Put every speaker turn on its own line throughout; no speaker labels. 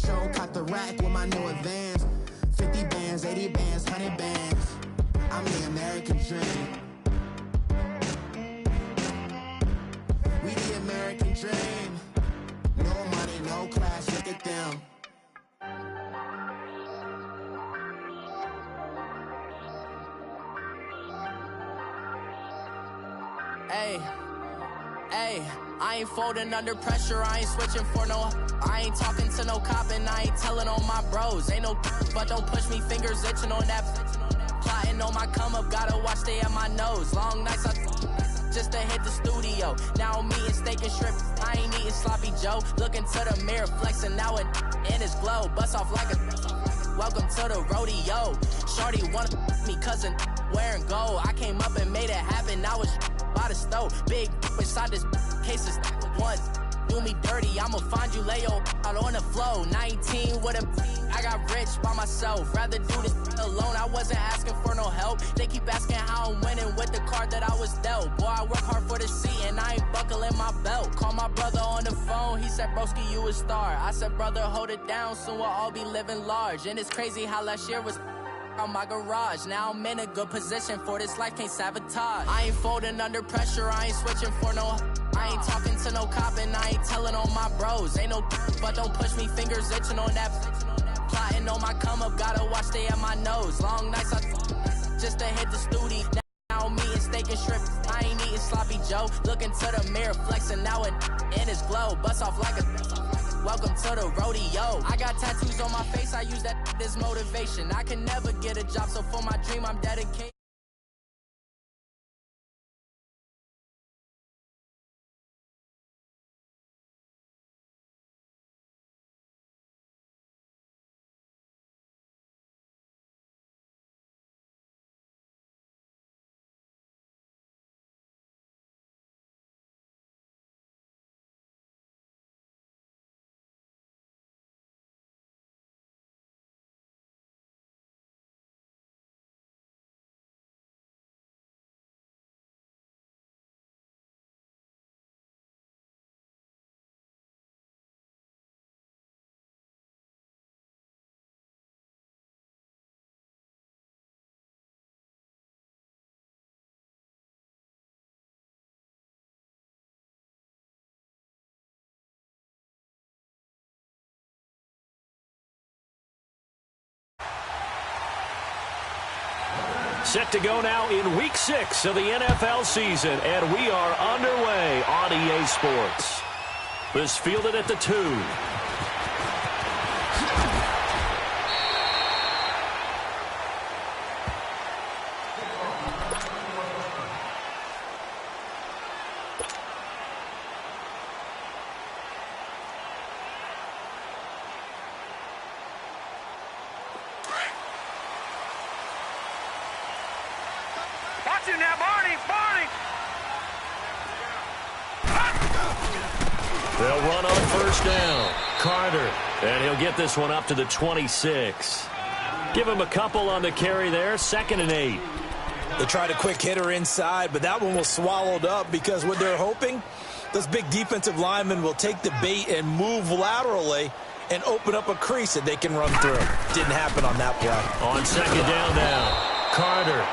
show, caught the rack with my new advance. 50 bands, 80 bands, 100 bands. I'm the American dream. We the American dream. No money, no class, look at them.
Hey, I ain't folding under pressure, I ain't switching for no. I ain't talking to no cop and I ain't telling on my bros. Ain't no but don't push me, fingers itching on that. Plotting on my come up, gotta watch stay at my nose. Long nights just to hit the studio. Now I'm eating steak and shrimp, I ain't eating sloppy Joe. Looking to the mirror, flexing now it in his glow. Bust off like a welcome to the rodeo. Shorty wanna me cousin wearing gold. I came up and made it happen, now it's by the stove. Big inside this cases once do me dirty, I'ma find you lay out on the floor. 19 with a I got rich by myself, rather do this alone. I wasn't asking for no help, they keep asking how I'm winning with the card that I was dealt. Boy, I work hard for the seat and I ain't buckling my belt. Call my brother on the phone, he said broski you a star. I said brother hold it down, soon we'll all be living large. And it's crazy how last year was on my garage. Now I'm in a good position for this life, can't sabotage. I ain't folding under pressure, I ain't switching for no. I ain't talking to no cop and I ain't telling on my bros. Ain't no but don't push me, fingers itching on that. Plotting on my come up, gotta watch stay at my nose. Long nights just to hit the studio. Now I'm eating steak and shrimp, I ain't eating sloppy Joe. Looking to the mirror, flexing now it in his glow. Bust off like a welcome to the rodeo. I got tattoos on my face, I use that as motivation. I can never get a job, so for my dream I'm dedicated.
Set to go now in Week 6 of the NFL season, and we are underway on EA Sports. This fielded at the 2. They'll run on first down. Carter, and he'll get this one up to the 26. Give him a couple on the carry there, 2nd and 8.
They tried a quick hitter inside, but that one was swallowed up because what they're hoping, those big defensive linemen will take the bait and move laterally and open up a crease that they can run through. Didn't happen on that play.
On 2nd down now, Carter.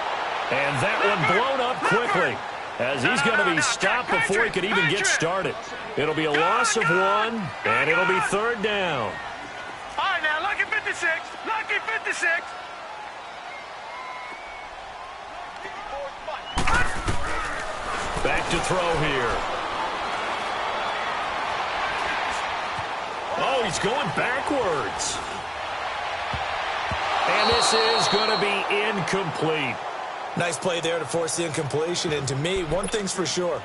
And that one blown up quickly, as he's going to be stopped before he could even get started. It'll be a loss of 1, and it'll be 3rd down.
All right, now, lucky 56. Lucky 56.
Back to throw here. Oh, he's going backwards. And this is going to be incomplete.
Nice play there to force the incompletion. And to me, one thing's for sure.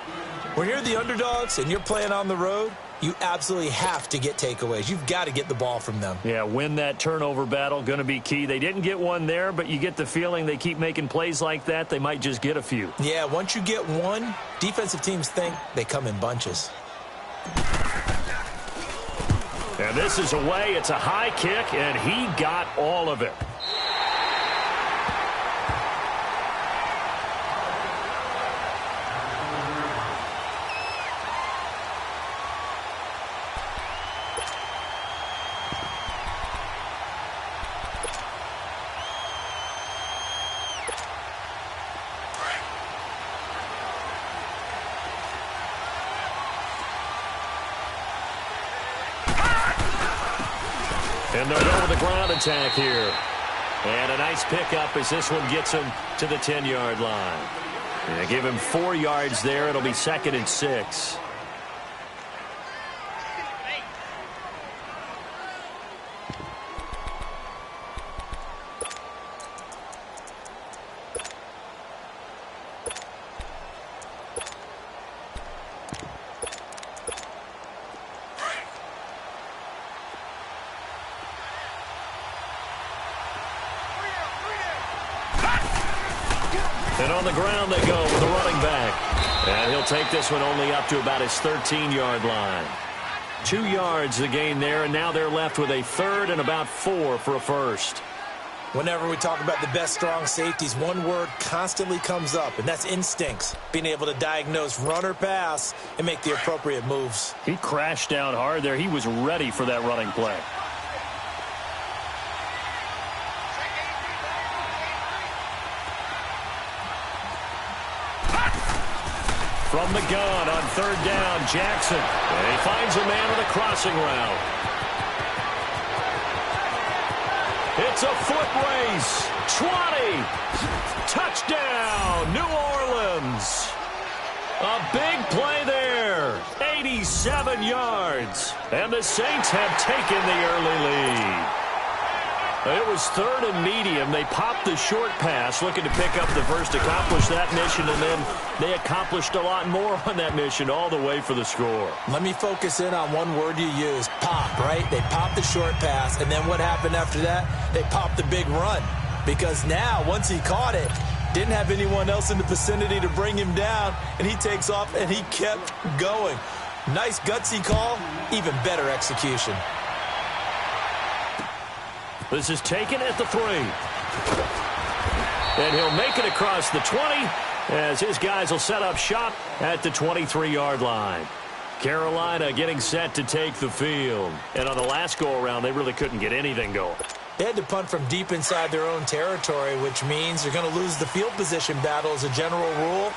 When you're the underdogs and you're playing on the road, you absolutely have to get takeaways. You've got to get the ball from them.
Yeah, win that turnover battle, going to be key. They didn't get one there, but you get the feeling they keep making plays like that, they might just get a few.
Yeah, once you get one, defensive teams think they come in bunches.
And this is away. It's a high kick, and he got all of it. And they'll go with the ground attack here. And a nice pickup as this one gets him to the 10-yard line. And they give him 4 yards there. It'll be 2nd and 6. And on the ground they go with the running back. And he'll take this one only up to about his 13-yard line. 2 yards the gain there, and now they're left with a 3rd and about 4 for a first.
Whenever we talk about the best strong safeties, one word constantly comes up, and that's instincts. Being able to diagnose run or pass and make the appropriate moves.
He crashed down hard there. He was ready for that running play. From the gun on 3rd down, Jackson. And he finds a man on a crossing route. It's a foot race. 20. Touchdown, New Orleans. A big play there. 87 yards. And the Saints have taken the early lead. It was 3rd and medium. They popped the short pass, looking to pick up the first, accomplish that mission, and then they accomplished a lot more on that mission all the way for the score.
Let me focus in on one word you use, pop, right? They popped the short pass, and then what happened after that? They popped the big run. Because now, once he caught it, didn't have anyone else in the vicinity to bring him down, and he takes off, and he kept going. Nice gutsy call, even better execution.
This is taken at the 3. And he'll make it across the 20 as his guys will set up shop at the 23-yard line. Carolina getting set to take the field. And on the last go-around, they really couldn't get anything going.
They had to punt from deep inside their own territory, which means they're going to lose the field position battle as a general rule.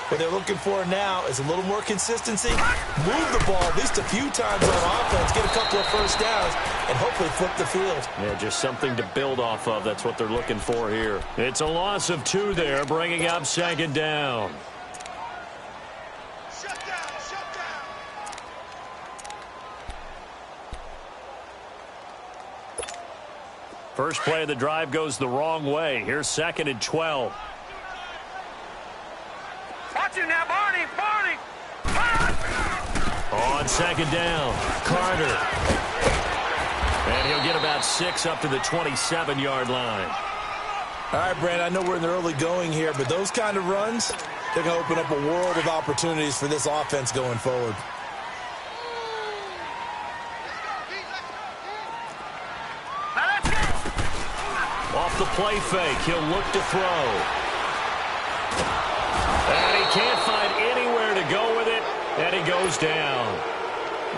What they're looking for now is a little more consistency, move the ball at least a few times on offense, get a couple of first downs, and hopefully flip the field.
Yeah, just something to build off of. That's what they're looking for here. It's a loss of 2 there, bringing up 2nd down.
Shut down.
First play of the drive goes the wrong way. Here's 2nd and 12.
Watch it now, Barney.
On 2nd down, Carter. And he'll get about 6 up to the 27-yard line.
All right, Brand, I know we're in the early going here, but those kind of runs, they're going to open up a world of opportunities for this offense going forward.
Off the play fake, he'll look to throw. And he can't find anywhere to go with it, and he goes down.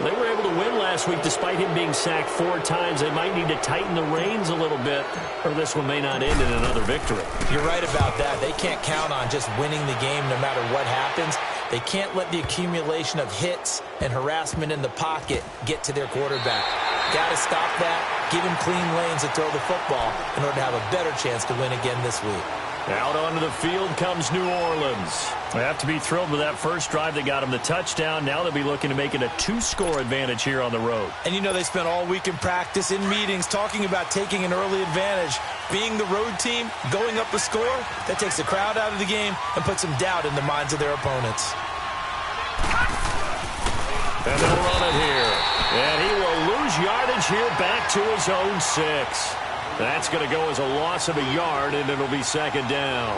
They were able to win last week despite him being sacked 4 times. They might need to tighten the reins a little bit, or this one may not end in another victory.
You're right about that. They can't count on just winning the game no matter what happens. They can't let the accumulation of hits and harassment in the pocket get to their quarterback. Got to stop that, give him clean lanes to throw the football in order to have a better chance to win again this week.
Out onto the field comes New Orleans. They have to be thrilled with that first drive that got them the touchdown. Now they'll be looking to make it a 2-score advantage here on the road.
And you know they spent all week in practice, in meetings, talking about taking an early advantage. Being the road team, going up a score, that takes the crowd out of the game and puts some doubt in the minds of their opponents.
And they'll run it here. And he will lose yardage here back to his own 6. That's going to go as a loss of a yard, and it'll be 2nd down.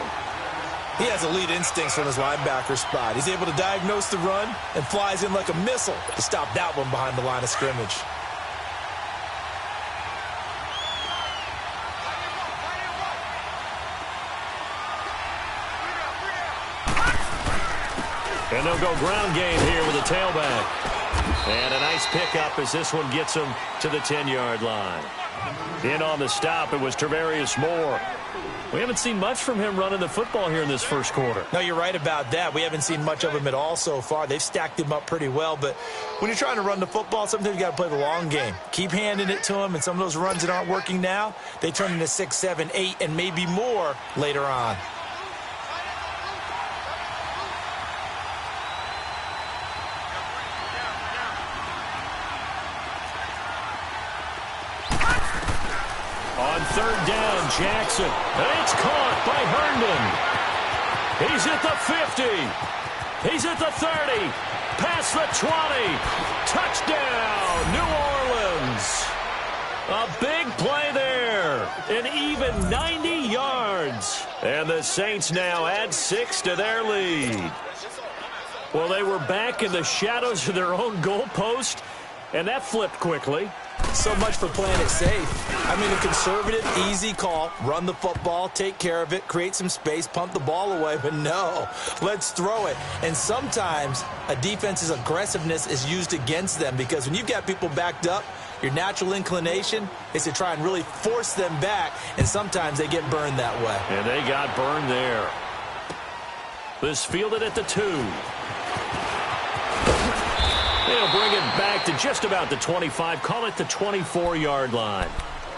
He has elite instincts from his linebacker spot. He's able to diagnose the run and flies in like a missile to stop that one behind the line of scrimmage.
And they'll go ground game here with a tailback. And a nice pickup as this one gets him to the 10-yard line. In on the stop, it was Travarius Moore. We haven't seen much from him running the football here in this first quarter.
No, you're right about that. We haven't seen much of him at all so far. They've stacked him up pretty well, but when you're trying to run the football, sometimes you got to play the long game. Keep handing it to him, and some of those runs that aren't working now, they turn into 6, 7, 8, and maybe more later on.
On third down, Jackson. And it's caught by Herndon. He's at the 50. He's at the 30. Past the 20. Touchdown, New Orleans. A big play there. An even 90 yards. And the Saints now add 6 to their lead. Well, they were back in the shadows of their own goalpost, and that flipped quickly.
So much for playing it safe. I mean, a conservative, easy call. Run the football, take care of it, create some space, punt the ball away. But no, let's throw it. And sometimes a defense's aggressiveness is used against them because when you've got people backed up, your natural inclination is to try and really force them back, and sometimes they get burned that way.
And they got burned there. This fielded at the 2. They'll bring it back to just about the 25. Call it the 24-yard line.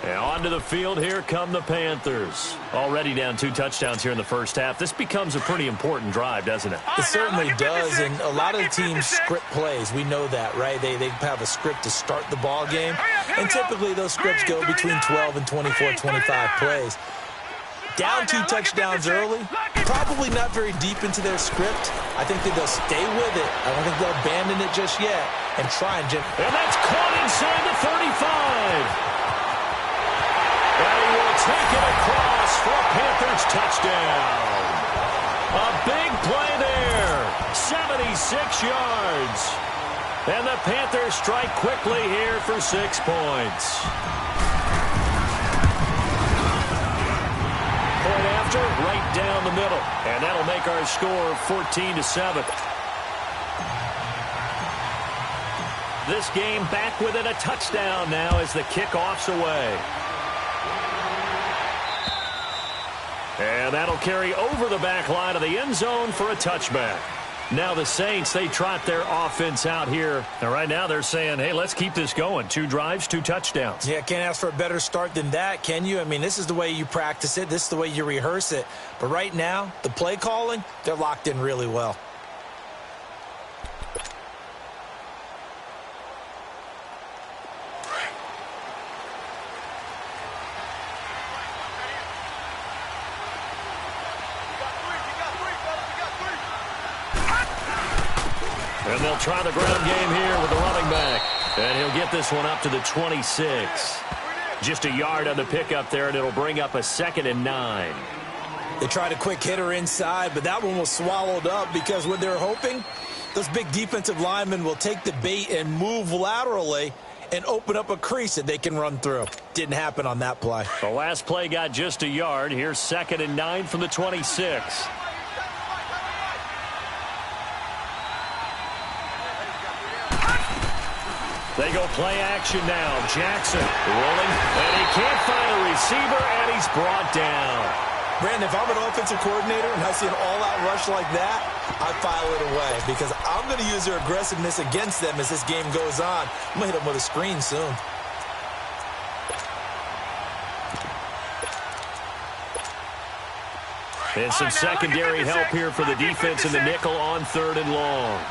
And onto the field, here come the Panthers. Already down 2 touchdowns here in the first half. This becomes a pretty important drive, doesn't it?
It certainly does, and a lot of the teams script plays. We know that, right? They have a script to start the ball game, and typically those scripts go between 12 and 24, 25 plays. Down 2 touchdowns early, probably not very deep into their script. I think that they'll stay with it. I don't think they'll abandon it just yet and try and...
And that's caught inside the 35. And he will take it across for a Panthers touchdown. A big play there, 76 yards. And the Panthers strike quickly here for 6 points. Point after, right down the middle. And that'll make our score 14-7. This game back within a touchdown now as the kickoff's away. And that'll carry over the back line of the end zone for a touchback. Now the Saints, they trot their offense out here. And right now they're saying, hey, let's keep this going. 2 drives, 2 touchdowns.
Yeah, can't ask for a better start than that, can you? I mean, this is the way you practice it. This is the way you rehearse it. But right now, the play calling, they're locked in really well.
And they'll try the ground game here with the running back. And he'll get this one up to the 26. Just a yard on the pickup there, and it'll bring up a 2nd and 9.
They tried a quick hitter inside, but that one was swallowed up because what they're hoping, those big defensive linemen will take the bait and move laterally and open up a crease that they can run through. Didn't happen on that play.
The last play got just a yard. Here's 2nd and 9 from the 26. They go play action now. Jackson rolling, and he can't find a receiver, and he's brought down.
Brandon, if I'm an offensive coordinator and I see an all-out rush like that, I file it away because I'm going to use their aggressiveness against them as this game goes on. I'm going to hit them with a screen soon.
And some secondary help here for the defense in the nickel on 3rd and long.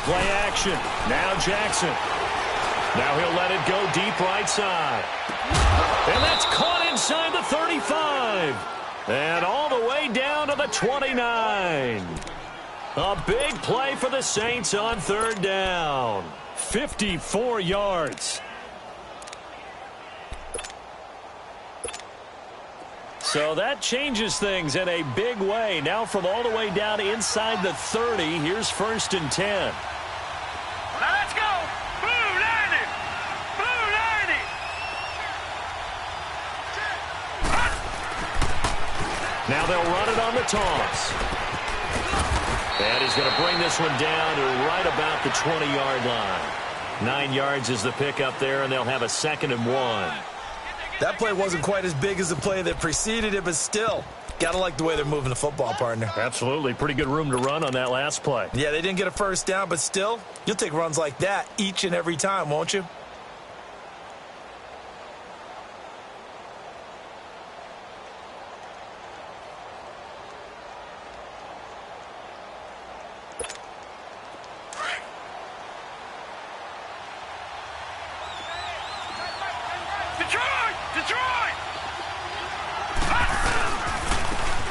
Play action. Now Jackson. Now he'll let it go deep right side. And that's caught inside the 35. And all the way down to the 29. A big play for the Saints on 3rd down. 54 yards. So that changes things in a big way. Now from all the way down inside the 30, here's 1st and 10.
Now let's go. Move,
Now they'll run it on the toss. And he's going to bring this one down to right about the 20-yard line. 9 yards is the pickup there, and they'll have a 2nd and 1.
That play wasn't quite as big as the play that preceded it, but still, got to like the way they're moving the football, partner.
Absolutely. Pretty good room to run on that last play.
Yeah, they didn't get a first down, but still, you'll take runs like that each and every time, won't you?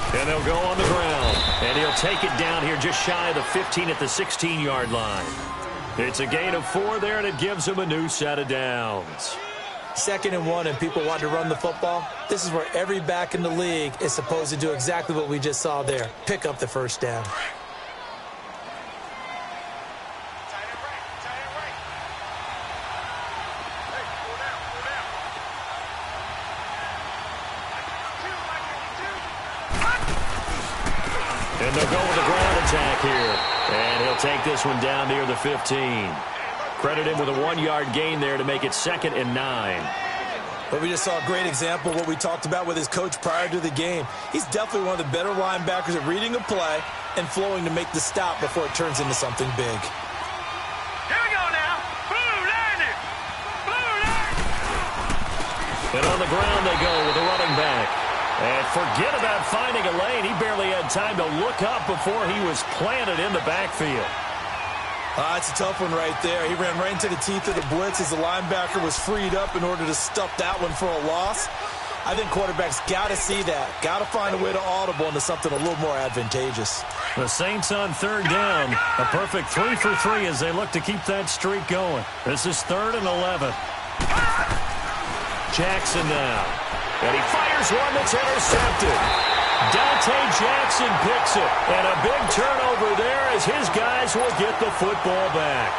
And they'll go on the ground. And he'll take it down here just shy of the 15 at the 16-yard line. It's a gain of 4 there, and it gives him a new set of downs.
2nd and 1, and people want to run the football. This is where every back in the league is supposed to do exactly what we just saw there. Pick up the first down.
And they'll go with the ground attack here. And he'll take this one down near the 15. Credit him with a 1-yard gain there to make it 2nd and 9.
But we just saw a great example of what we talked about with his coach prior to the game. He's definitely one of the better linebackers at reading a play and flowing to make the stop before it turns into something big.
Here we go now. Blue line it. Blue line.
And on the ground they go with the running back. And forget about finding a lane. He barely had time to look up before he was planted in the backfield.
It's a tough one right there. He ran right into the teeth of the blitz as the linebacker was freed up in order to stuff that one for a loss. I think quarterbacks got to see that. Got to find a way to audible into something a little more advantageous.
The Saints on 3rd down. A perfect 3 for 3 as they look to keep that streak going. This is 3rd and 11. Jackson now. And he fires one that's intercepted. Dante Jackson picks it. And a big turnover there as his guys will get the football back.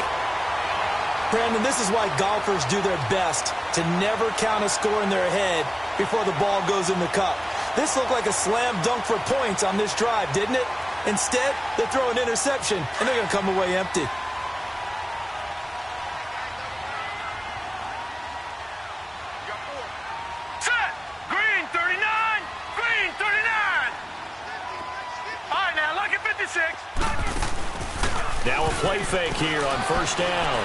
Brandon, this is why golfers do their best to never count a score in their head before the ball goes in the cup. This looked like a slam dunk for points on this drive, didn't it? Instead, they throw an interception, and they're going to come away empty.
Set. Green 39. Green 39. All right, now, lucky 56.
Now a play fake here on 1st down.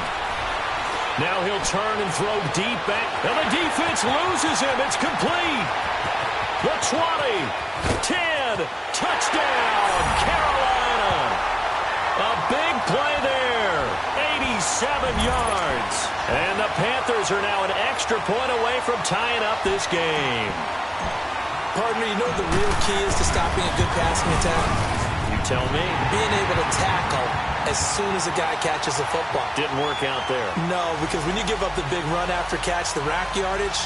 Now he'll turn and throw deep back. And the defense loses him. It's complete. The 20, 10, touchdown, Carolina. A big play there, 87 yards. And the Panthers are now an extra point away from tying up this game.
Partner, you know what the real key is to stopping a good passing attack?
You tell me.
Being able to tackle as soon as a guy catches the football.
Didn't work out there.
No, because when you give up the big run after catch, the rack yardage,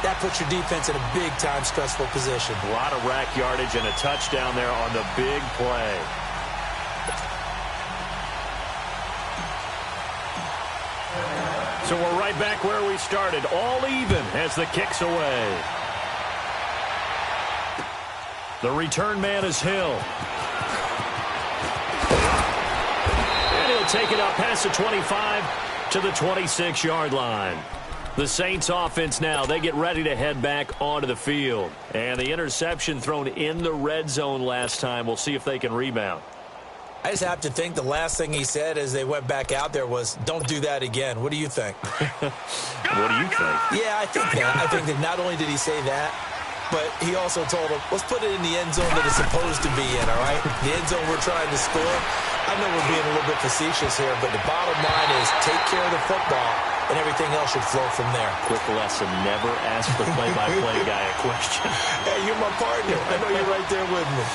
that puts your defense in a big-time stressful position.
A lot of rack yardage and a touchdown there on the big play. So we're right back where we started, all even as the kick's away. The return man is Hill. And he'll take it up past the 25 to the 26-yard line. The Saints offense now, they get ready to head back onto the field. And the interception thrown in the red zone last time. We'll see if they can rebound.
I just have to think the last thing he said as they went back out there was, don't do that again. What do you think?
What do you think?
Yeah, I think that. I think that not only did he say that, but he also told him, let's put it in the end zone that it's supposed to be in, all right? The end zone we're trying to score. I know we're being a little bit facetious here, but the bottom line is take care of the football, and everything else should flow from there.
Quick lesson, never ask the play-by-play guy a question.
Hey, you're my partner. I know you're right there with me.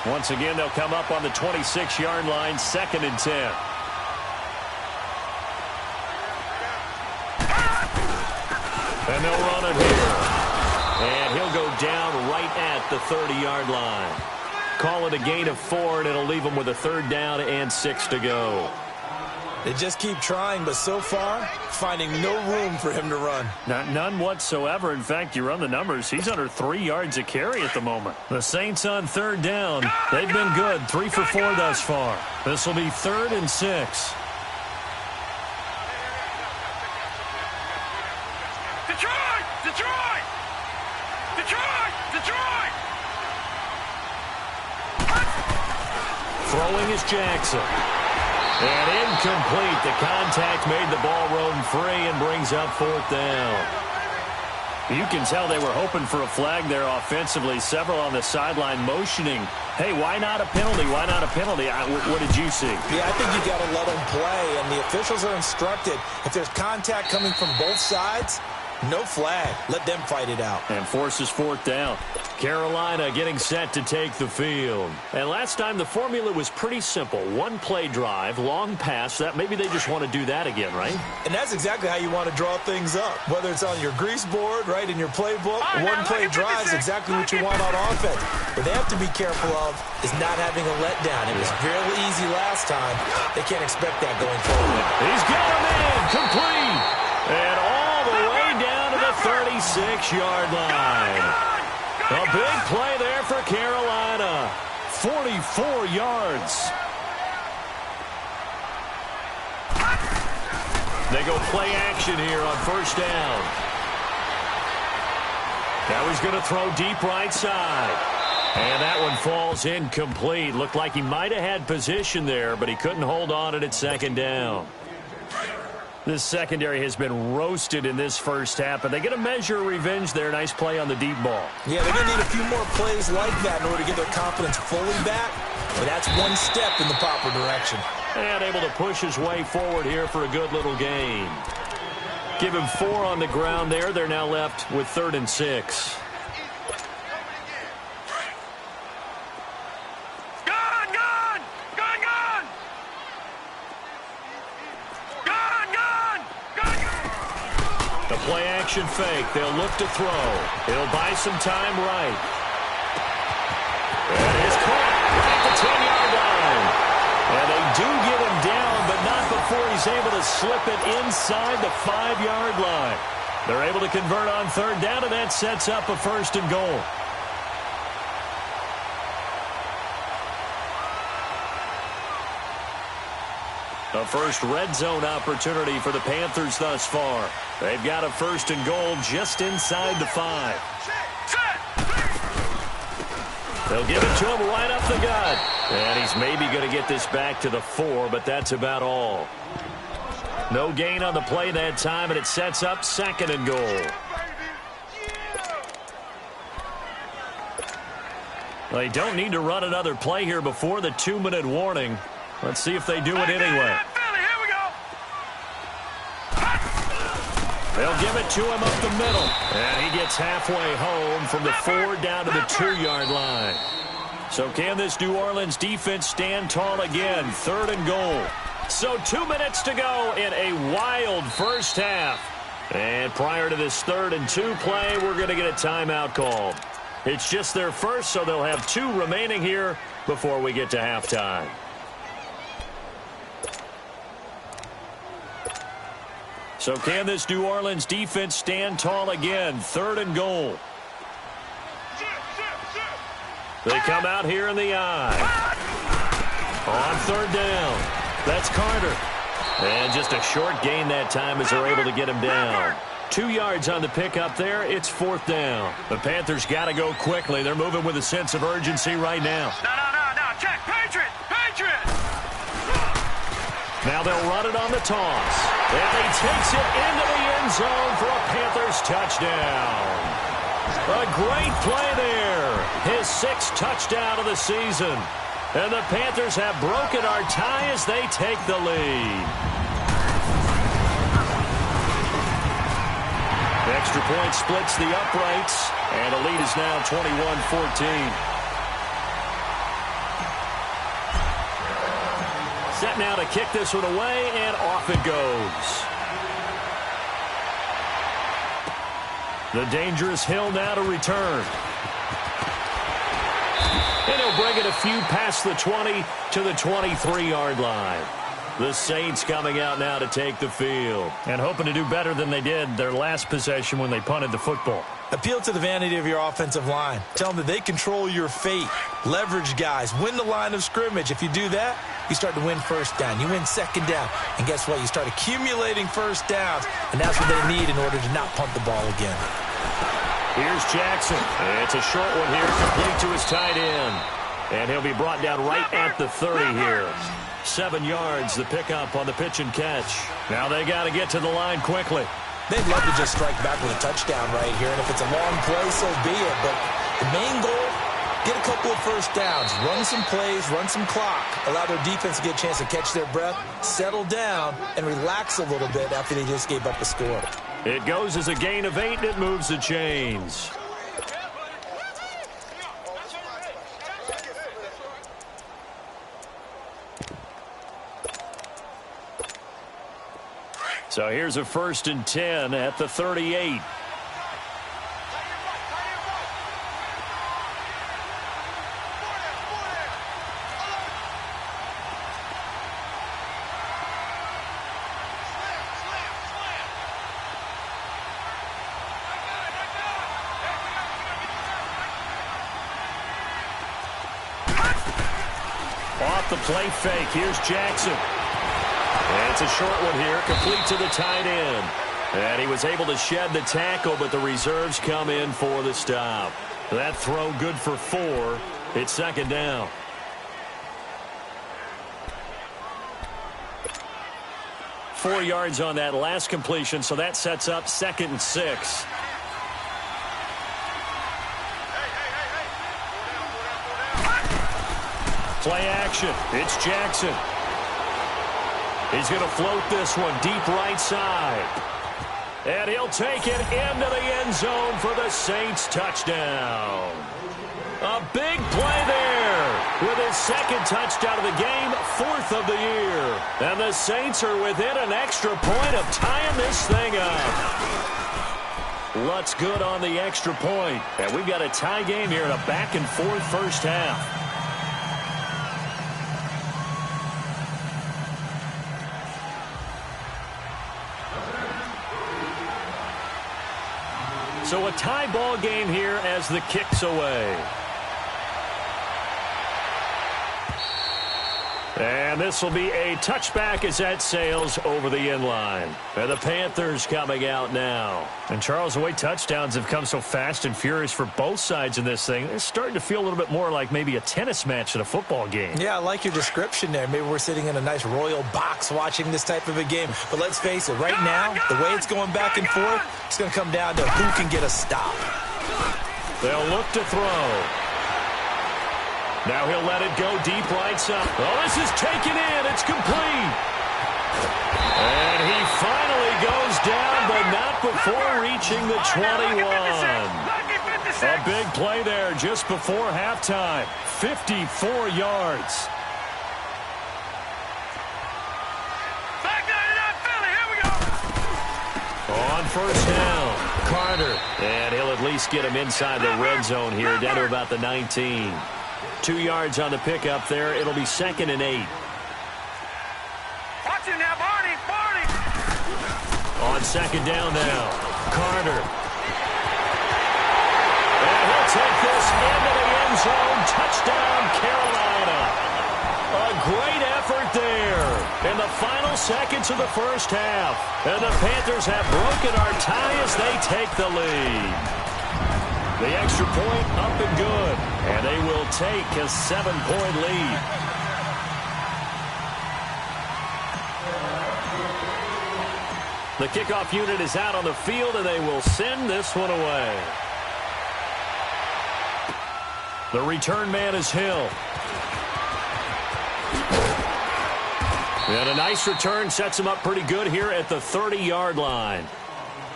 Once again, they'll come up on the 26-yard line, 2nd and 10. And they'll run it here. And he'll go down right at the 30-yard line. Call it a gain of 4, and it'll leave them with a 3rd down and 6 to go.
They just keep trying, but so far, finding no room for him to run.
None whatsoever. In fact, you run the numbers. He's under 3 yards a carry at the moment. The Saints on third down. They've been good. 3 for 4 thus far. This will be 3rd and 6.
Detroit! Detroit! Detroit! Detroit!
Throwing is Jackson. And incomplete. The contact made the ball roam free and brings up 4th down. You can tell they were hoping for a flag there offensively. Several on the sideline motioning. Hey, why not a penalty? Why not a penalty? What did you see?
Yeah, I think you got to let them play, and the officials are instructed. If there's contact coming from both sides, no flag. Let them fight it out.
And forces 4th down. Carolina getting set to take the field. And last time the formula was pretty simple. 1-play drive, long pass. That maybe they just want to do that again, right?
And that's exactly how you want to draw things up. Whether it's on your grease board, right, in your playbook, 1-play drive is exactly what you want on offense. What they have to be careful of is not having a letdown. It was fairly easy last time. They can't expect that going forward.
He's got him in. Complete. And all the way down to the 36-yard line. A big play there for Carolina. 44 yards. They go play action here on 1st down. Now he's going to throw deep right side. And that one falls incomplete. Looked like he might have had position there, but he couldn't hold on it at 2nd down. This secondary has been roasted in this first half, but they get a measure of revenge there. Nice play on the deep ball.
Yeah, they're going to need a few more plays like that in order to get their confidence fully back, but that's one step in the proper direction.
And able to push his way forward here for a good little gain. Give him 4 on the ground there. They're now left with 3rd and 6. Play action fake. They'll look to throw. He'll buy some time right. And it's caught at the 10-yard line. And they do get him down, but not before he's able to slip it inside the 5-yard line. They're able to convert on 3rd down, and that sets up a 1st and goal. A first red zone opportunity for the Panthers thus far. They've got a 1st and goal just inside the 5. They'll give it to him right up the gut. And he's maybe going to get this back to the 4, but that's about all. No gain on the play that time, and it sets up 2nd and goal. They don't need to run another play here before the 2-minute warning. Let's see if they do it anyway. They'll give it to him up the middle. And he gets halfway home from the 4 down to the 2-yard line. So can this New Orleans defense stand tall again? 3rd and goal. So 2 minutes to go in a wild first half. And prior to this 3rd and 2 play, we're going to get a timeout called. It's just their first, so they'll have 2 remaining here before we get to halftime. So can this New Orleans defense stand tall again? 3rd and goal. They come out here in the eye. On 3rd down. That's Carter. And just a short gain that time as they're able to get him down. 2 yards on the pickup there. It's 4th down. The Panthers got to go quickly. They're moving with a sense of urgency right now.
No. Check. Patriot.
Now they'll run it on the toss. And he takes it into the end zone for a Panthers touchdown. A great play there. His 6th touchdown of the season. And the Panthers have broken our tie as they take the lead. The extra point splits the uprights. And the lead is now 21-14. Set now to kick this one away, and off it goes. The dangerous Hill now to return. And he'll bring it a few past the 20 to the 23-yard line. The Saints coming out now to take the field. And hoping to do better than they did their last possession when they punted the football.
Appeal to the vanity of your offensive line. Tell them that they control your fate. Leverage guys. Win the line of scrimmage. If you do that, you start to win first down. You win second down. And guess what? You start accumulating first downs. And that's what they need in order to not punt the ball again.
Here's Jackson. It's a short one here, complete to his tight end. And he'll be brought down right at the 30 here. 7 yards, the pickup on the pitch and catch. Now they got to get to the line quickly.
They'd love to just strike back with a touchdown right here. And if it's a long play, so be it. But the main goal, get a couple of first downs. Run some plays, run some clock. Allow their defense to get a chance to catch their breath, settle down, and relax a little bit after they just gave up a score.
It goes as a gain of 8, and it moves the chains. So here's a 1st and 10 at the 38. Off the play fake, here's Jackson. And it's a short one here, complete to the tight end. And he was able to shed the tackle, but the reserves come in for the stop. That throw good for 4. It's second down. Four yards on that last completion, so that sets up 2nd and 6. Play action. It's Jackson. He's going to float this one deep right side. And he'll take it into the end zone for the Saints touchdown. A big play there with his 2nd touchdown of the game, 4th of the year. And the Saints are within an extra point of tying this thing up. Lutz good on the extra point. And we've got a tie game here in a back-and-forth first half. So a tie ball game here as the kick's away. And this will be a touchback as that sails over the end line. And the Panthers coming out now. And Charles, the way touchdowns have come so fast and furious for both sides in this thing, it's starting to feel a little bit more like maybe a tennis match than a football game. Yeah, I like your description there. Maybe we're sitting in a nice royal box watching this type of a game. But let's face it, right now, the way it's going back and forth, it's going to come down to who can get a stop. They'll look to throw. Now he'll let it go deep right side. Oh, this is taken in. It's complete. And he finally goes down, but not before reaching the 21. A big play there just before halftime. 54 yards. On first down, Carter. And he'll at least get him inside the red zone here, down to about the 19. 2 yards on the pickup there. It'll be 2nd and 8.
Watch him now, Barney.
On 2nd down now, Carter. And he'll take this into the end zone. Touchdown, Carolina. A great effort there in the final seconds of the first half. And the Panthers have broken our tie as they take the lead. The extra point up and good, and they will take a 7-point lead. The kickoff unit is out on the field, and they will send this one away. The return man is Hill. And a nice return sets him up pretty good here at the 30-yard line.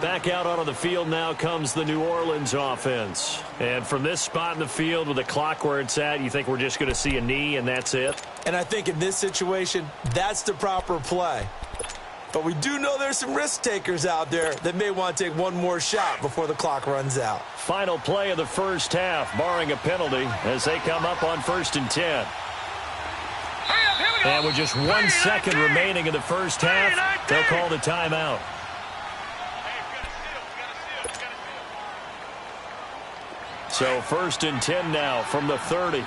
Back out onto the field now comes the New Orleans offense. And from this spot in the field with the clock where it's at, you think we're just going to see a knee and that's it? And I think in this situation, that's the proper play. But we do know there's some risk takers out there that may want to take one more shot before the clock runs out. Final play of the first half, barring a penalty, as they come up on 1st and 10.
Hurry up, here we go.
And with just 1 second remaining in the first half, they'll call the timeout. So 1st and 10 now from the 30.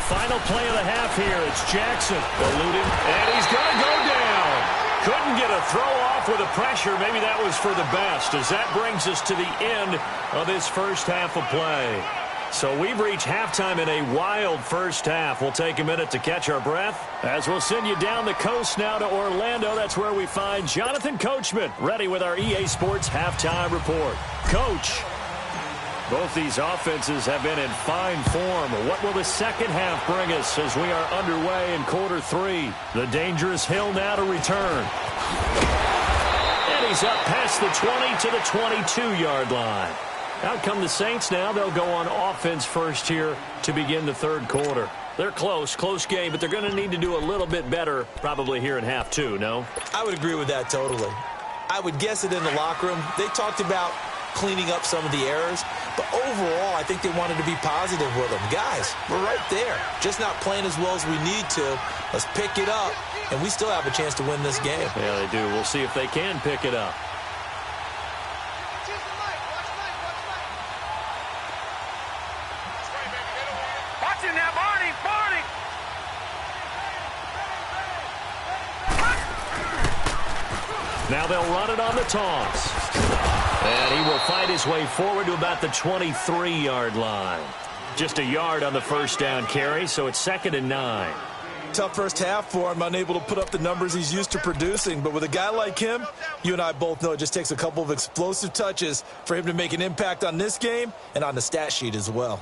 Final play of the half here. It's Jackson eluding, and he's going to go down. Couldn't get a throw off with the pressure. Maybe that was for the best, as that brings us to the end of this first half of play. So we've reached halftime in a wild first half. We'll take a minute to catch our breath as we'll send you down the coast now to Orlando. That's where we find Jonathan Coachman ready with our EA Sports halftime report. Coach, both these offenses have been in fine form. What will the second half bring us as we are underway in quarter 3? The dangerous Hill now to return. And he's up past the 20 to the 22-yard line. Out come the Saints now. They'll go on offense first here to begin the third quarter. They're close game, but they're going to need to do a little bit better probably here in half 2, no?
I would agree with that totally. I would guess it in the locker room. They talked about cleaning up some of the errors, but overall, I think they wanted to be positive with them. Guys, we're right there. Just not playing as well as we need to. Let's pick it up, and we still have a chance to win this game.
Yeah, they do. We'll see if they can pick it up. Now they'll run it on the toss. And he will fight his way forward to about the 23-yard line. Just a yard on the first down carry, so it's 2nd and 9.
Tough first half for him, unable to put up the numbers he's used to producing. But with a guy like him, you and I both know it just takes a couple of explosive touches for him to make an impact on this game and on the stat sheet as well.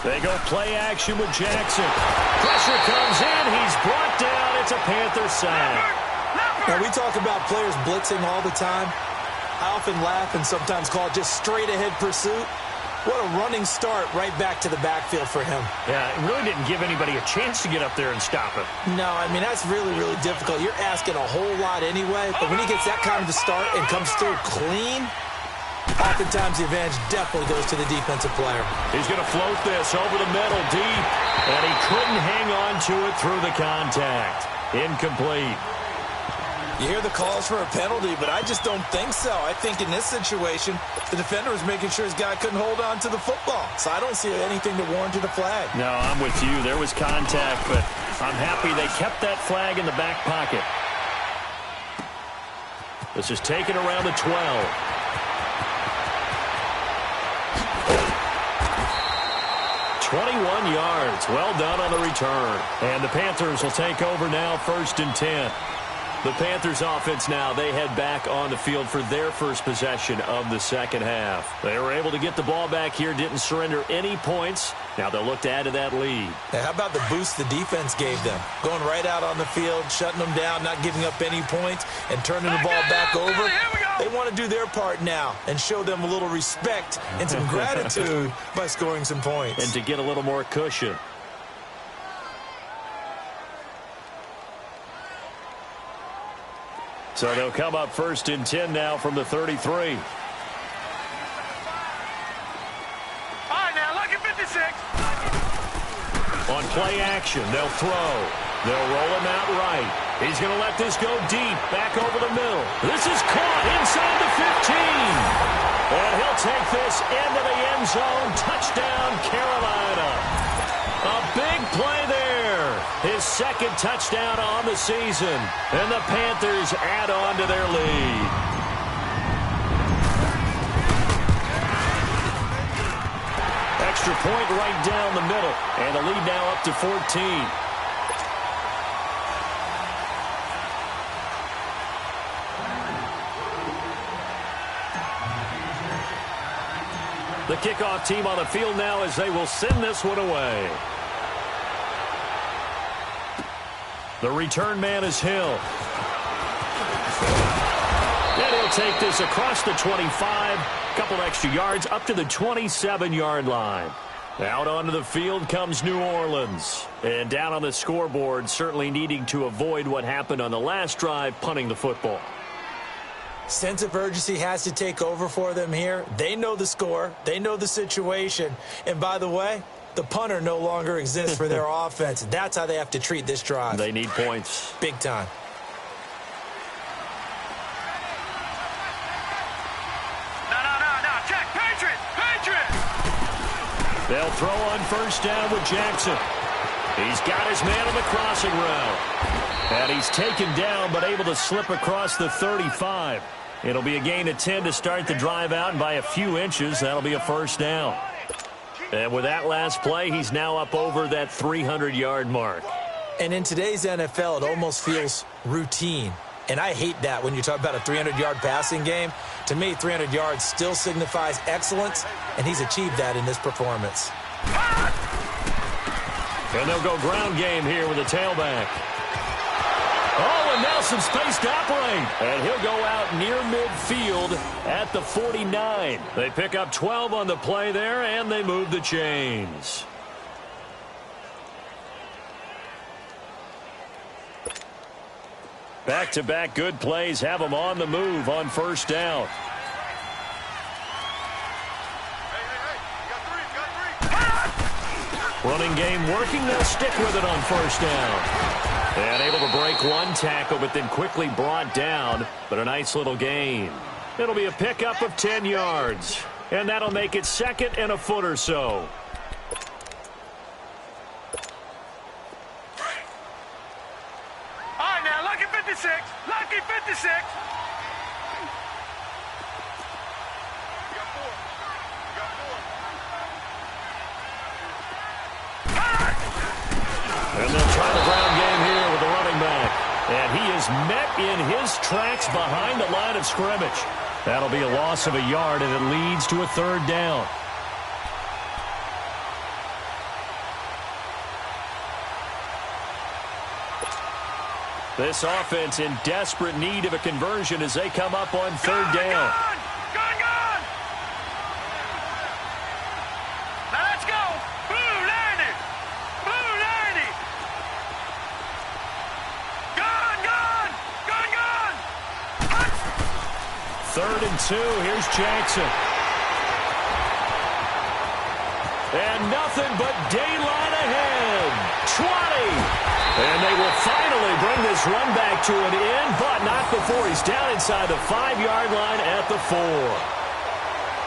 They go play action with Jackson. Pressure comes in. He's brought down. It's a Panther sack.
Now, we talk about players blitzing all the time. I often laugh and sometimes call it just straight-ahead pursuit. What a running start right back to the backfield for him.
Yeah, it really didn't give anybody a chance to get up there and stop him.
No, I mean, that's really, really difficult. You're asking a whole lot anyway, but when he gets that kind of a start and comes through clean, oftentimes the advantage definitely goes to the defensive player.
He's going to float this over the middle deep, and he couldn't hang on to it through the contact. Incomplete.
You hear the calls for a penalty, but I just don't think so. I think in this situation, the defender was making sure his guy couldn't hold on to the football. So I don't see anything to warrant a flag.
No, I'm with you. There was contact, but I'm happy they kept that flag in the back pocket. This is taken around the 12. 21 yards. Well done on the return. And the Panthers will take over now, 1st and 10. The Panthers offense now, they head back on the field for their first possession of the second half. They were able to get the ball back here, didn't surrender any points. Now they'll look to add to that lead.
Now, how about the boost the defense gave them? Going right out on the field, shutting them down, not giving up any points, and turning the ball back over. They want to do their part now and show them a little respect and some gratitude by scoring some points.
And to get a little more cushion. So they'll come up 1st and 10 now from the 33.
All right, now, look at 56.
On play action, they'll throw. They'll roll him out right. He's going to let this go deep, back over the middle. This is caught inside the 15. And he'll take this into the end zone. Touchdown, Carolina. A big play there. His second touchdown on the season. And the Panthers add on to their lead. Extra point right down the middle. And the lead now up to 14. The kickoff team on the field now as they will send this one away. The return man is Hill. And he'll take this across the 25, a couple extra yards up to the 27-yard line. Out onto the field comes New Orleans. And down on the scoreboard, certainly needing to avoid what happened on the last drive, punting the football.
Sense of urgency has to take over for them here. They know the score. They know the situation. And by the way, the punter no longer exists for their offense. That's how they have to treat this drive.
They need points.
Big time.
No. Check. Patriots.
They'll throw on first down with Jackson. He's got his man on the crossing route. And he's taken down but able to slip across the 35. It'll be a gain of 10 to start the drive out, and by a few inches, that'll be a first down. And with that last play, he's now up over that 300-yard mark.
And in today's NFL, it almost feels routine. And I hate that when you talk about a 300-yard passing game. To me, 300 yards still signifies excellence, and he's achieved that in this performance.
And they'll go ground game here with a tailback. Oh, and now some space to operate. And he'll go out near midfield at the 49. They pick up 12 on the play there, and they move the chains. Back-to-back good plays have them on the move on first down. Running game working. They'll stick with it on first down. And able to break one tackle, but then quickly brought down. But a nice little gain. It'll be a pickup of 10 yards. And that'll make it second and a foot or so.
All right, now, lucky 56. Lucky 56.
And they'll try the ground game here with the running back. And he is met in his tracks behind the line of scrimmage. That'll be a loss of a yard, and it leads to a third down. This offense in desperate need of a conversion as they come up on third down.
Gone. Now let's go. Blue 90. Blue 90. Gone.
Third and 2. Here's Jackson. And nothing but daylight ahead. 20. And they will finally bring this run back to an end, but not before he's down inside the 5-yard line at the 4.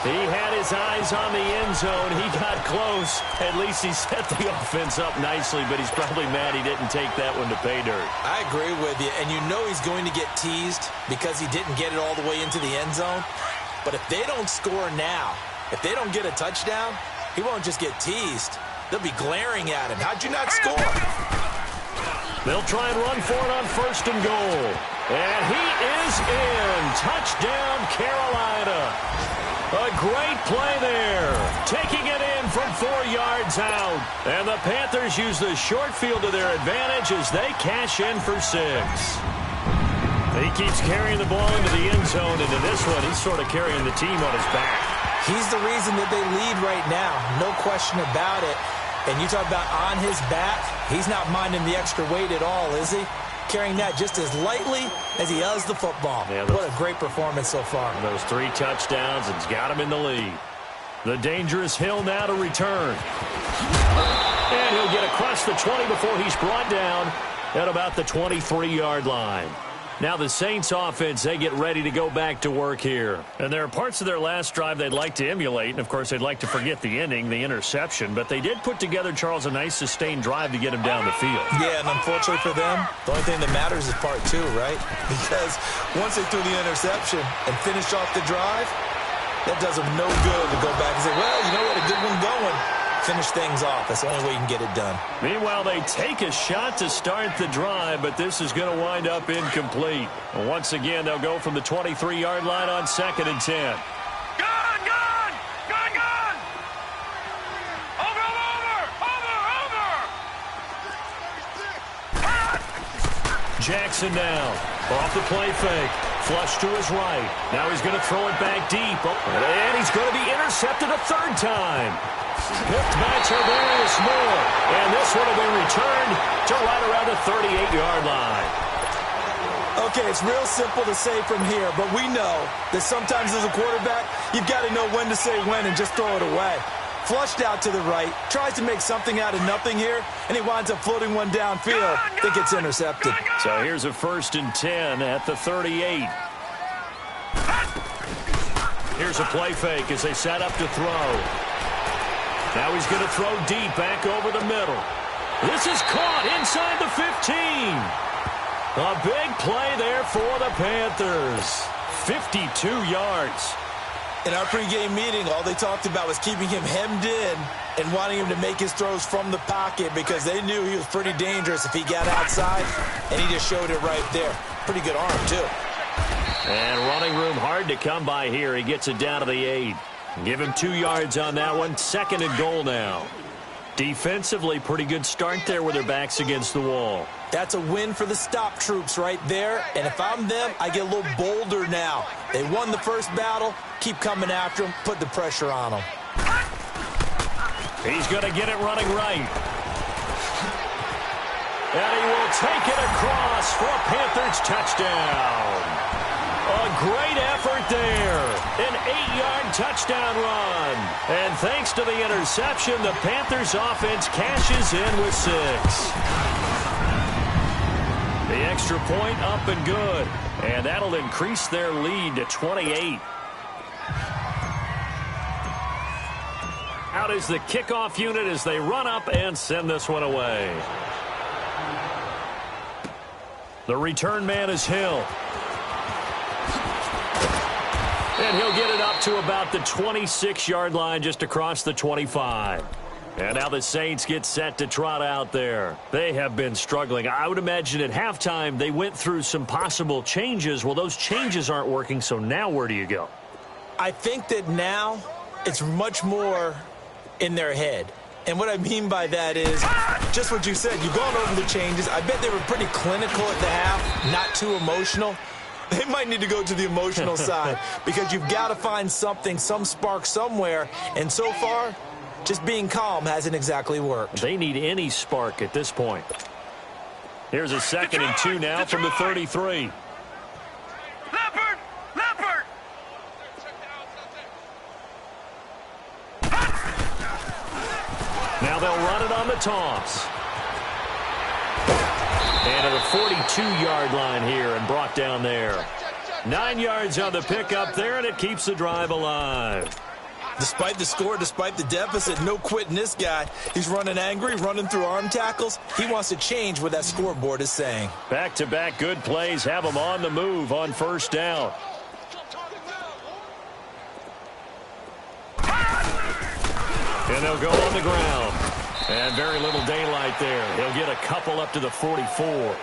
He had his eyes on the end zone. He got close. At least he set the offense up nicely, but he's probably mad he didn't take that one to pay dirt.
I agree with you, and you know he's going to get teased because he didn't get it all the way into the end zone. But if they don't score now, if they don't get a touchdown, he won't just get teased. They'll be glaring at him. How'd you not score?
They'll try and run for it on first and goal. And he is in. Touchdown, Carolina. A great play there. Taking it in from 4 yards out. And the Panthers use the short field to their advantage as they cash in for 6. He keeps carrying the ball into the end zone. And in this one, he's sort of carrying the team on his back.
He's the reason that they lead right now. No question about it. And you talk about on his back, he's not minding the extra weight at all, is he? Carrying that just as lightly as he does the football. Yeah, what a great performance so far.
Those 3 touchdowns, and he's got him in the lead. The dangerous Hill now to return. And he'll get across the 20 before he's brought down at about the 23-yard line. Now the Saints offense, they get ready to go back to work here. And there are parts of their last drive they'd like to emulate. And, of course, they'd like to forget the ending, the interception. But they did put together, Charles, a nice sustained drive to get him down the field.
Yeah, and unfortunately for them, the only thing that matters is part 2, right? Because once they threw the interception and finished off the drive, that does them no good to go back and say, well, you know what, a good one going. Finish things off. That's the only way you can get it done.
Meanwhile, they take a shot to start the drive, but this is going to wind up incomplete. Once again, they'll go from the 23-yard line on 2nd and 10.
Gone. Over.
Jackson now. Off the play fake. flush to his right. Now he's going to throw it back deep. And he's going to be intercepted a third time. Picked back to Darius Moore. And this one will be returned to right around the 38-yard line.
Okay, it's real simple to say from here, but we know that sometimes as a quarterback, you've got to know when to say when and just throw it away. Flushed out to the right, tries to make something out of nothing here, and he winds up floating one downfield that gets intercepted.
So here's a 1st and 10 at the 38. Here's a play fake as they set up to throw. Now he's going to throw deep back over the middle. This is caught inside the 15. A big play there for the Panthers. 52 yards.
In our pregame meeting, all they talked about was keeping him hemmed in and wanting him to make his throws from the pocket because they knew he was pretty dangerous if he got outside, and he just showed it right there. Pretty good arm, too.
And running room hard to come by here. He gets it down to the 8. Give him 2 yards on that one. 2nd and goal now. Defensively, pretty good start there with their backs against the wall.
That's a win for the stop troops right there. And if I'm them, I get a little bolder now. They won the first battle. Keep coming after them. Put the pressure on them.
He's going to get it running right. And he will take it across for a Panthers touchdown. A great effort there. An 8-yard touchdown run. And thanks to the interception, the Panthers offense cashes in with 6. The extra point up and good. And that'll increase their lead to 28. Out is the kickoff unit as they run up and send this one away. The return man is Hill. And he'll get it up to about the 26-yard line just across the 25. And now the Saints get set to trot out there. They have been struggling. I would imagine at halftime they went through some possible changes. Well, those changes aren't working, so now where do you go?
I think that now it's much more in their head. And what I mean by that is just what you said. You've gone over the changes. I bet they were pretty clinical at the half, not too emotional. They might need to go to the emotional side because you've got to find something, some spark somewhere. And so far, just being calm hasn't exactly worked.
They need any spark at this point. Here's a 2nd and 2 now from the 33.
Leopard! Leopard!
Now they'll run it on the toss. And at the 42-yard line here and brought down there. 9 yards on the pickup there, and it keeps the drive alive.
Despite the score, despite the deficit, no quitting this guy. He's running angry, running through arm tackles. He wants to change what that scoreboard is saying.
Back-to-back good plays have him on the move on 1st down. And they'll go on the ground. And very little daylight there. He'll get a couple up to the 44.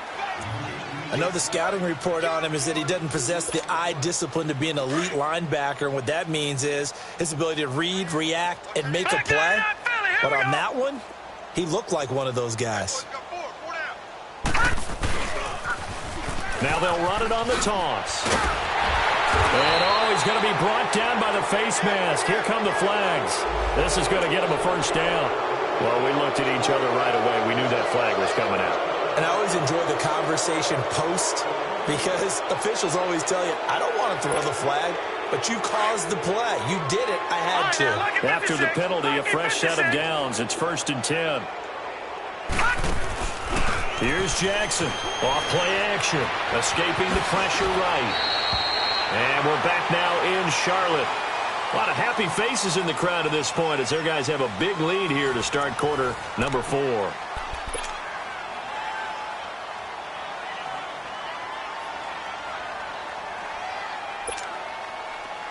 I know the scouting report on him is that he doesn't possess the eye discipline to be an elite linebacker. And what that means is his ability to read, react, and make a play. But on that one, he looked like one of those guys.
Now they'll run it on the toss. And he's going to be brought down by the face mask. Here come the flags. This is going to get him a 1st down. Well, we looked at each other right away. We knew that flag was coming out.
And I always enjoy the conversation post because officials always tell you, I don't want to throw the flag, but you caused the play. You did it. I had to.
After the penalty, a fresh set of downs. It's 1st and 10. Here's Jackson. Off play action. Escaping the pressure right. And we're back now in Charlotte. A lot of happy faces in the crowd at this point as their guys have a big lead here to start quarter number 4.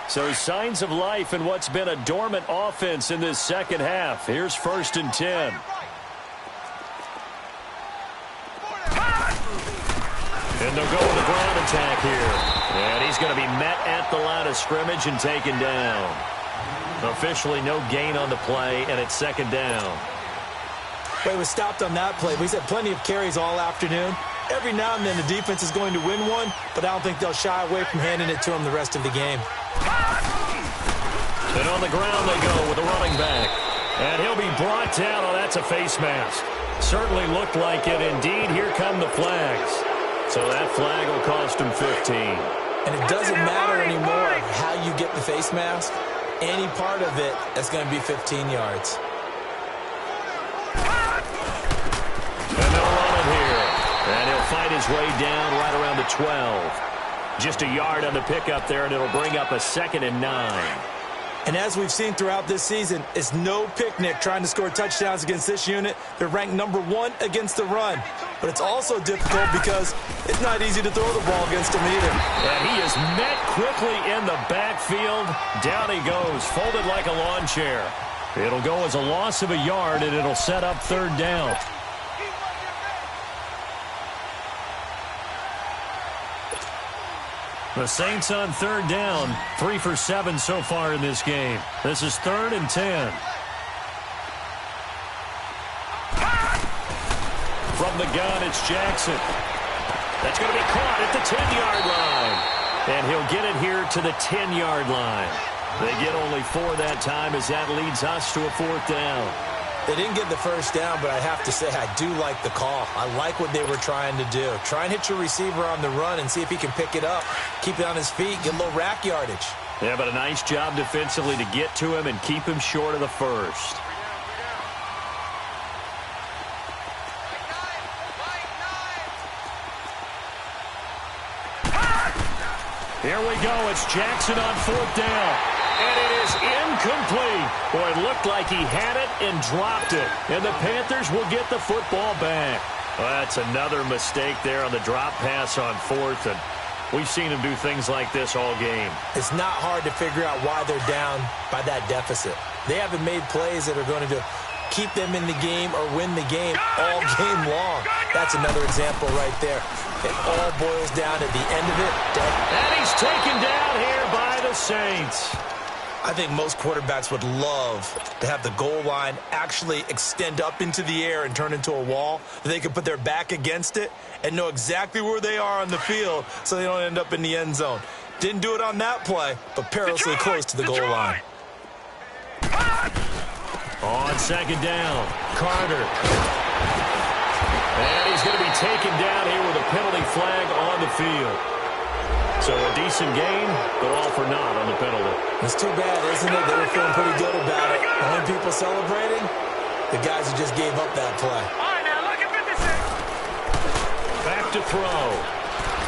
So signs of life in what's been a dormant offense in this second half. Here's 1st and 10. And they'll go with the ground attack here. And he's going to be met at the line of scrimmage and taken down. Officially no gain on the play, and it's 2nd down.
Well, he was stopped on that play, but he's had plenty of carries all afternoon. Every now and then the defense is going to win one, but I don't think they'll shy away from handing it to them the rest of the game.
And on the ground they go with a running back. And he'll be brought down. Oh, that's a face mask. Certainly looked like it. Indeed, here come the flags. So that flag will cost him 15.
And it doesn't matter anymore how you get the face mask. Any part of it, that's going to be 15 yards.
And they'll run it here. And he'll fight his way down right around the 12. Just a yard on the pickup there, and it'll bring up a 2nd and 9.
And as we've seen throughout this season, it's no picnic trying to score touchdowns against this unit. They're ranked #1 against the run. But it's also difficult because it's not easy to throw the ball against them either.
And he is met quickly in the backfield. Down he goes, folded like a lawn chair. It'll go as a loss of a yard, and it'll set up 3rd down. The Saints on 3rd down, 3 for 7 so far in this game. This is 3rd and 10. From the gun, it's Jackson. That's going to be caught at the 10-yard line. And he'll get it here to the 10-yard line. They get only 4 that time as that leads us to a 4th down.
They didn't get the first down, but I have to say I do like the call. I like what they were trying to do. Try and hit your receiver on the run and see if he can pick it up. Keep it on his feet, get a little rack yardage.
Yeah, but a nice job defensively to get to him and keep him short of the first. Here we go. It's Jackson on 4th down. And it is incomplete. Boy, it looked like he had it and dropped it. And the Panthers will get the football back. Well, that's another mistake there on the drop pass on 4th. And we've seen him do things like this all game.
It's not hard to figure out why they're down by that deficit. They haven't made plays that are going to keep them in the game or win the game all game long. That's another example right there. It all boils down at the end of it.
And he's taken down here by the Saints.
I think most quarterbacks would love to have the goal line actually extend up into the air and turn into a wall. They can put their back against it and know exactly where they are on the field so they don't end up in the end zone. Didn't do it on that play, but perilously close to the goal line.
On 2nd down, Carter. And he's going to be taken down here with a penalty flag on the field. So a decent game, but all for naught on the penalty.
It's too bad, isn't it? They were feeling pretty good about it. Only people celebrating, the guys who just gave up that play.
All right, now look at 56.
Back to throw.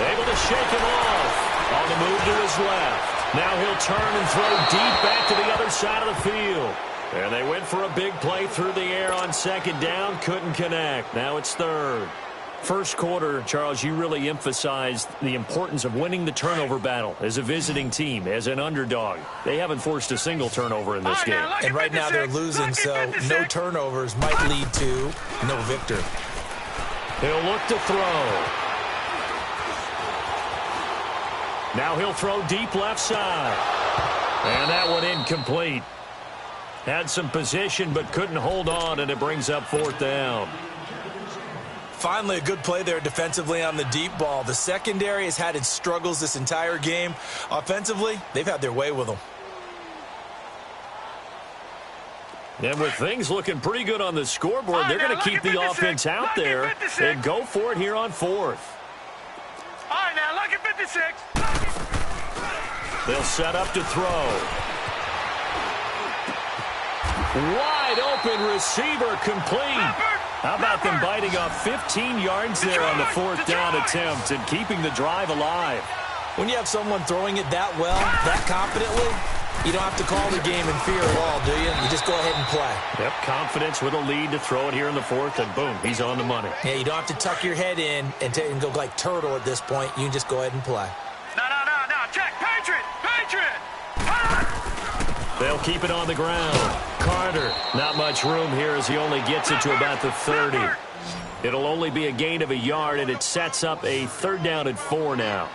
Able to shake him off. On the move to his left. Now he'll turn and throw deep back to the other side of the field. And they went for a big play through the air on 2nd down. Couldn't connect. Now it's 3rd. First quarter, Charles, you really emphasized the importance of winning the turnover battle as a visiting team, as an underdog. They haven't forced a single turnover in this game.
And right now they're losing, so no turnovers might lead to no victory.
He'll look to throw. Now he'll throw deep left side. And that one incomplete. Had some position but couldn't hold on, and it brings up 4th down.
Finally, a good play there defensively on the deep ball. The secondary has had its struggles this entire game. Offensively, they've had their way with them.
And with things looking pretty good on the scoreboard, they're going to keep the offense out there and go for it here on 4th.
All right, now look at 56.
They'll set up to throw. Wide open receiver complete. How about them biting off 15 yards there on the 4th down attempt and keeping the drive alive?
When you have someone throwing it that well, that confidently, you don't have to call the game in fear at all, do you? You just go ahead and play.
Yep, confidence with a lead to throw it here in the 4th, and boom, he's on the money.
Yeah, you don't have to tuck your head in and go like turtle at this point. You can just go ahead and play.
No, check, Patriot.
They'll keep it on the ground. Carter, not much room here as he only gets it to about the 30. It'll only be a gain of a yard, and it sets up a 3rd down and 4 now.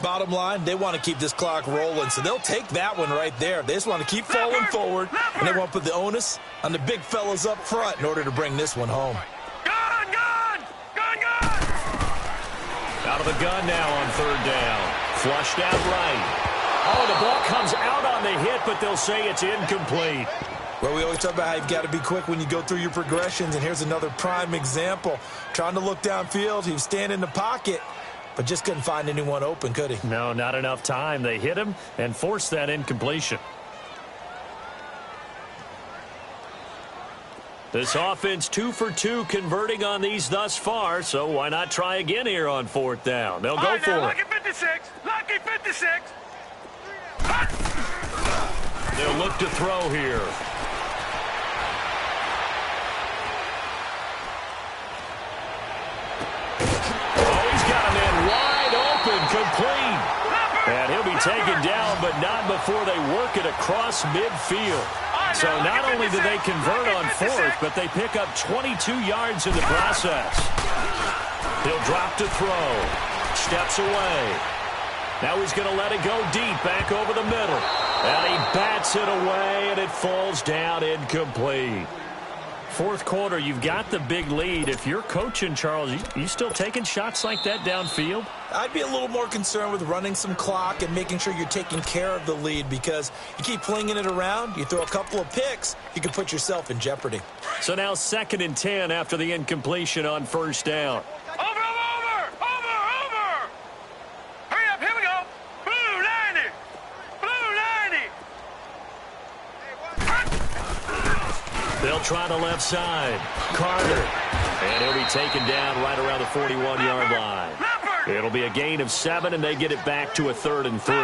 Bottom line, they want to keep this clock rolling, so they'll take that one right there. They just want to keep falling forward, and they want to put the onus on the big fellas up front in order to bring this one home.
Gun!
Out of the gun now on third down. Flushed out right. Oh, the ball comes out on the hit, but they'll say it's incomplete.
Well, we always talk about how you've got to be quick when you go through your progressions, and here's another prime example. Trying to look downfield, he was standing in the pocket, but just couldn't find anyone open, could he?
No, not enough time. They hit him and forced that incompletion. This offense 2 for 2 converting on these thus far, so why not try again here on fourth down? They'll go for it.
Lucky 56. Lucky 56.
They'll look to throw here. Oh, he's got a man wide open, complete. And he'll be taken down, but not before they work it across midfield. So not only do they convert on fourth, but they pick up 22 yards in the process. He'll drop to throw. Steps away. Now he's going to let it go deep, back over the middle. And he bats it away, and it falls down incomplete. Fourth quarter, you've got the big lead. If you're coaching, Charles, you still taking shots like that downfield?
I'd be a little more concerned with running some clock and making sure you're taking care of the lead, because you keep flinging it around, you throw a couple of picks, you can put yourself in jeopardy.
So now 2nd and 10 after the incompletion on first down.
Over. Hurry up, here we go. Blue 90.
They'll try the left side. Carter. And he'll be taken down right around the 41-yard line. It'll be a gain of 7, and they get it back to a 3rd and 3.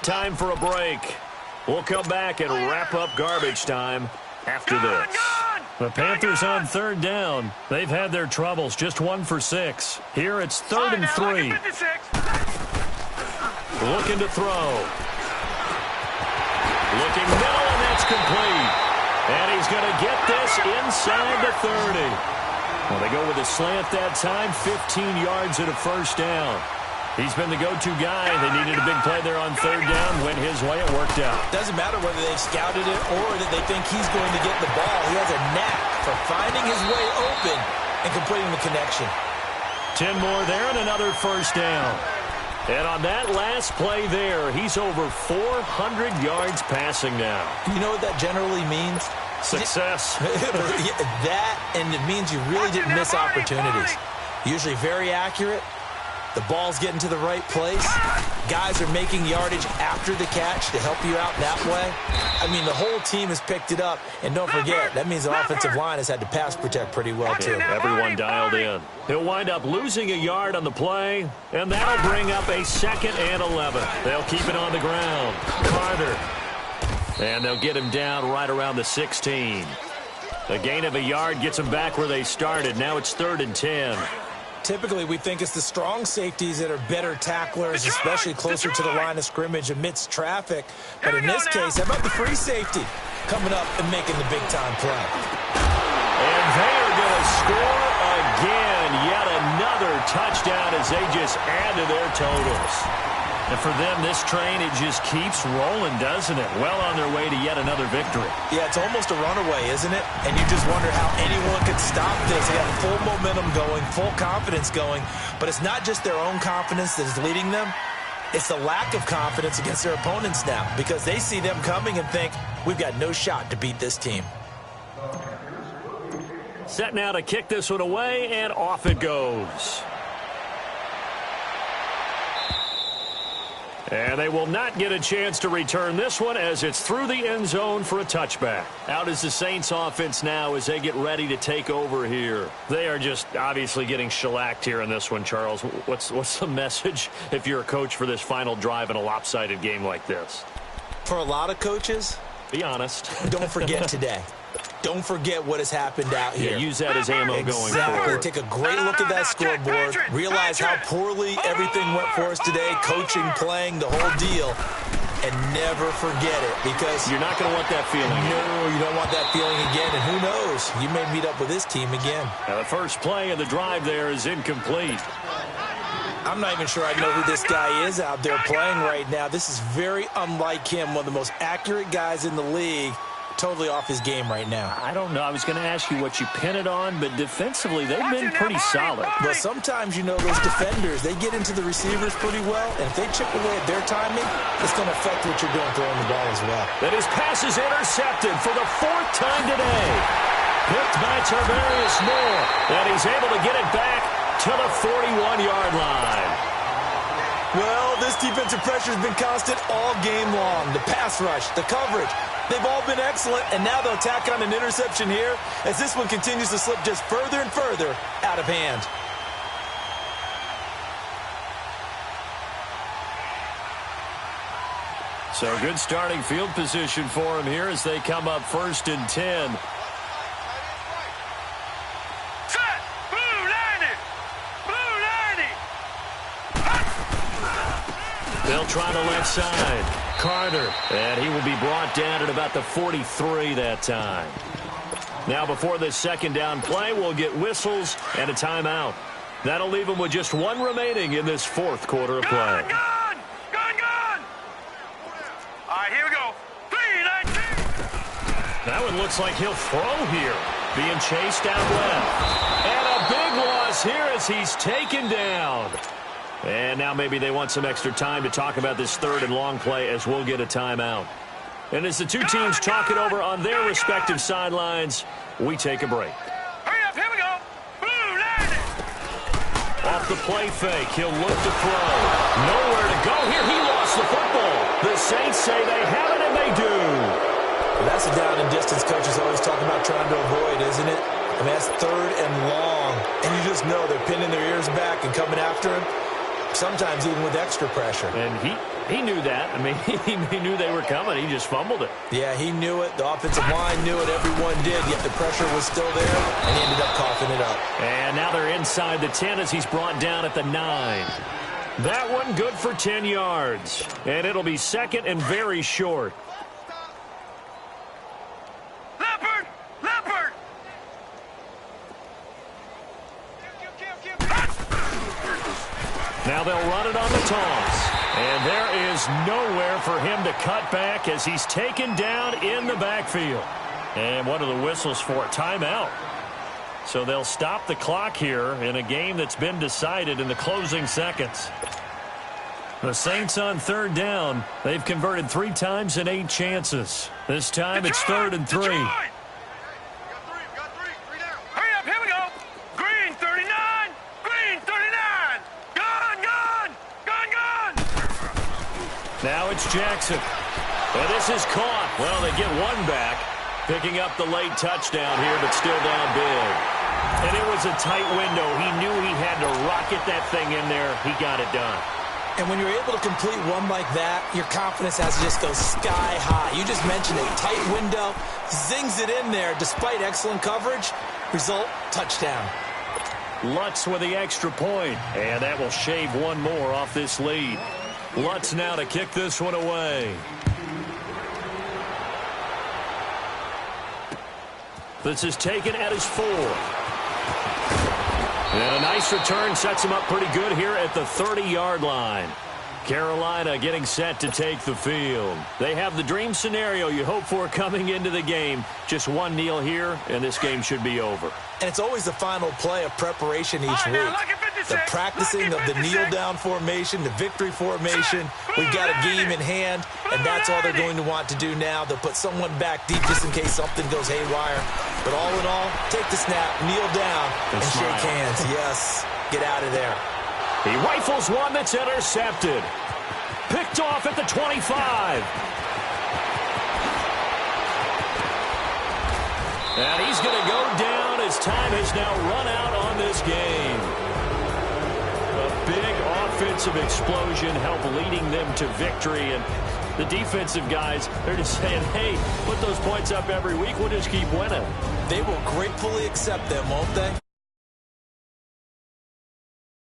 Time for a break. We'll come back and wrap up garbage time after this. The Panthers on third down. They've had their troubles, just 1 for 6. Here it's 3rd and 3. Looking to throw. Looking middle, and that's complete. And he's going to get this inside the 30. Well, they go with a slant that time, 15 yards and a first down. He's been the go-to guy. They needed a big play there on third down. Went his way. It worked out.
Doesn't matter whether they've scouted it or that they think he's going to get the ball. He has a knack for finding his way open and completing the connection.
10 more there and another first down. And on that last play there, he's over 400 yards passing now.
You know what that generally means?
Success.
That, and it means you really didn't miss opportunities. Usually very accurate. The ball's getting to the right place. Guys are making yardage after the catch to help you out that way. I mean, the whole team has picked it up. And don't forget, that means the offensive line has had to pass protect pretty well, too.
Everyone dialed in. He'll wind up losing a yard on the play, and that'll bring up a 2nd and 11. They'll keep it on the ground. Carter. And they'll get him down right around the 16. A gain of a yard gets them back where they started. Now it's 3rd and 10.
Typically, we think it's the strong safeties that are better tacklers, especially closer to the line of scrimmage amidst traffic. But in this case, how about the free safety coming up and making the big-time play?
And they are going to score again. Yet another touchdown as they just add to their totals. And for them, this train, it just keeps rolling, doesn't it? Well on their way to yet another victory.
Yeah, it's almost a runaway, isn't it? And you just wonder how anyone could stop this. They got full momentum going, full confidence going. But it's not just their own confidence that is leading them. It's the lack of confidence against their opponents now, because they see them coming and think, we've got no shot to beat this team.
Set now to kick this one away, and off it goes. And they will not get a chance to return this one as it's through the end zone for a touchback. Out is the Saints offense now as they get ready to take over here. They are just obviously getting shellacked here in this one, Charles. What's the message if you're a coach for this final drive in a lopsided game like this?
For a lot of coaches,
be honest.
Don't forget today. Don't forget what has happened out here.
Yeah, use that as ammo going forward.
Exactly. Take a great look at that scoreboard. Realize how poorly everything went for us today. Coaching, playing, the whole deal. And never forget it, because
you're not going to want that feeling.
No, you don't want that feeling again. And who knows? You may meet up with this team again.
Now, the first play of the drive there is incomplete.
I'm not even sure I know who this guy is out there playing right now. This is very unlike him, one of the most accurate guys in the league. totally off his game right now.
I don't know. I was going to ask you what you pin it on, but defensively, they've been pretty solid.
But sometimes, you know, those defenders, they get into the receivers pretty well, and if they chip away at their timing, it's going to affect what you're doing throwing the ball as well.
And his pass is intercepted for the 4th time today. Picked by Tarvarius Moore, and he's able to get it back to the 41-yard line.
Well, this defensive pressure has been constant all game long. The pass rush, the coverage, they've all been excellent, and now they'll tack on an interception here as this one continues to slip just further and further out of hand.
So good starting field position for him here as they come up 1st and 10. They'll try the left side. Carter, and he will be brought down at about the 43 that time. Now before this 2nd down play, we'll get whistles and a timeout. That'll leave them with just 1 remaining in this 4th quarter of play.
Gun! All right, here we go. 3-19.
That one looks like he'll throw here. Being chased out left. And a big loss here as he's taken down. And now maybe they want some extra time to talk about this 3rd and long play as we'll get a timeout. And as the two teams talk it over on their respective sidelines, we take a break.
Hurry up, here we go.
Off the play fake, he'll look to throw. Nowhere to go here. He lost the football. The Saints say they have it, and they do.
Well, that's a down and distance coaches always talking about trying to avoid, isn't it? I mean, that's 3rd and long. And you just know they're pinning their ears back and coming after him. Sometimes even with extra pressure.
And he knew that. I mean, he knew they were coming. He just fumbled it.
Yeah, he knew it. The offensive line knew it. Everyone did. Yet the pressure was still there, and he ended up coughing it up.
And now they're inside the 10 as he's brought down at the 9. That one good for 10 yards. And it'll be 2nd and very short.
Leopard!
Now they'll run it on the toss. And there is nowhere for him to cut back as he's taken down in the backfield. And what are the whistles for? Timeout. So they'll stop the clock here in a game that's been decided in the closing seconds. The Saints on 3rd down. They've converted 3 times in 8 chances. This time it's 3rd and 3. Now it's Jackson. And this is caught. Well, they get 1 back. Picking up the late touchdown here, but still down big. And it was a tight window. He knew he had to rocket that thing in there. He got it done.
And when you're able to complete one like that, your confidence has to just go sky high. You just mentioned a tight window. Zings it in there despite excellent coverage. Result, touchdown.
Lutz with the extra point. And that will shave 1 more off this lead. Lutz now to kick this one away. This is taken at his 4. And a nice return sets him up pretty good here at the 30-yard line. Carolina getting set to take the field. They have the dream scenario you hope for coming into the game. Just 1 kneel here, and this game should be over.
And it's always the final play of preparation each week. The practicing of the kneel-down formation, the victory formation. We've got a game in hand, and that's all they're going to want to do now. They'll put someone back deep just in case something goes haywire. But all in all, take the snap, kneel down, and shake hands. Yes, get out of there.
He rifles one that's intercepted. Picked off at the 25. And he's going to go down as time has now run out on this game. A big offensive explosion helped leading them to victory. And the defensive guys, they're just saying, hey, put those points up every week. We'll just keep winning.
They will gratefully accept them, won't they?